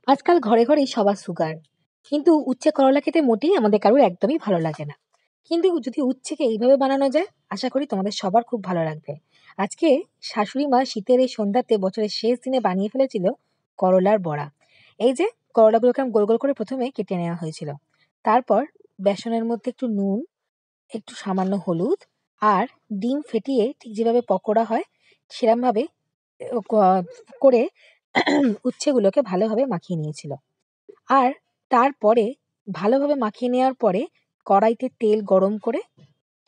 আজকাল ঘরে ঘরেই সবার সুগার। কিন্তু উচ্ছে করলা খেতে মোটেই আমাদের কারোর একদমই ভালো লাগে না। কিন্তু যদি উচ্ছেকে এইভাবে বানানো যায়, আশা করি তোমাদের সবার খুব ভালো লাগবে। আজকে শাশুড়ি মা শীতের এই সন্ধ্যাতে বছরের শেষ দিনে বানিয়ে ফেলেছিল করলার বড়া। এই যে করলাগুলোকে গোল গোল করে প্রথমে কেটে নেওয়া হয়েছিল। তারপর বেসনের মধ্যে একটু নুন, একটু সামান্য হলুদ আর ডিম ফেটিয়ে ঠিক যেভাবে পকোড়া হয় সেরমভাবে করে উচ্ছেগুলোকে ভালোভাবে মাখিয়ে নিয়েছিল। আর তারপরে ভালোভাবে মাখিয়ে নেওয়ার পরে কড়াইতে তেল গরম করে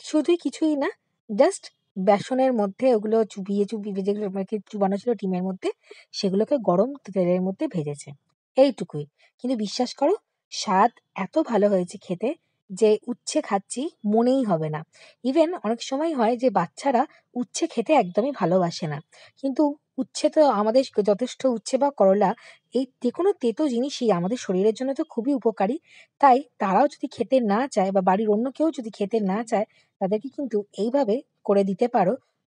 শুধুই কিছুই না, জাস্ট বেসনের মধ্যে ওগুলো চুবিয়ে চুবিয়ে যেগুলো মানে চুবানো ছিল ডিমের মধ্যে, সেগুলোকে গরম তেলের মধ্যে ভেজেছে। এইটুকুই। কিন্তু বিশ্বাস করো, স্বাদ এত ভালো হয়েছে খেতে যে উচ্ছে খাচ্ছি মনেই হবে না। ইভেন অনেক সময় হয় যে বাচ্চারা উচ্ছে খেতে একদমই ভালোবাসে না, কিন্তু উচ্ছে তো আমাদের যথেষ্ট, উচ্ছে বা করলা এই যেকোনো তেতো জিনিসই আমাদের শরীরের জন্য তো খুবই উপকারী। তাই তারাও যদি খেতে না চায় বা বাড়ির অন্য কেউ যদি খেতে না চায়, তাদেরকে কিন্তু এইভাবে করে দিতে পারো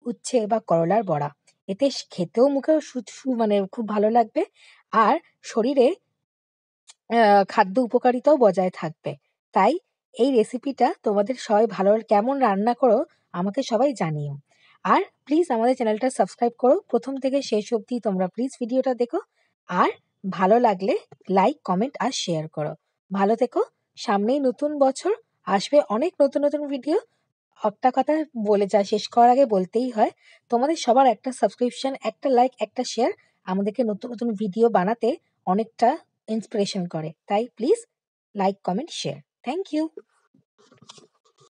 উচ্ছে বা করলার বড়া। এতে খেতেও মুখেও মানে খুব ভালো লাগবে, আর শরীরে খাদ্য উপকারিতাও বজায় থাকবে। তাই এই রেসিপিটা তোমাদের সবাই ভালো কেমন রান্না করো আমাকে সবাই জানিও। আর প্লিজ আমাদের চ্যানেলটা সাবস্ক্রাইব করো, প্রথম থেকে শেষ অবধি তোমরা প্লিজ ভিডিওটা দেখো। আর ভালো লাগলে লাইক, কমেন্ট আর শেয়ার করো। ভালো থেকো। সামনেই নতুন বছর, আসবে অনেক নতুন নতুন ভিডিও। একটা কথা বলে যা শেষ করার আগে বলতেই হয়, তোমাদের সবার একটা সাবস্ক্রিপশন, একটা লাইক, একটা শেয়ার আমাদেরকে নতুন নতুন ভিডিও বানাতে অনেকটা ইন্সপিরেশন করে। তাই please like, comment, share. Thank you.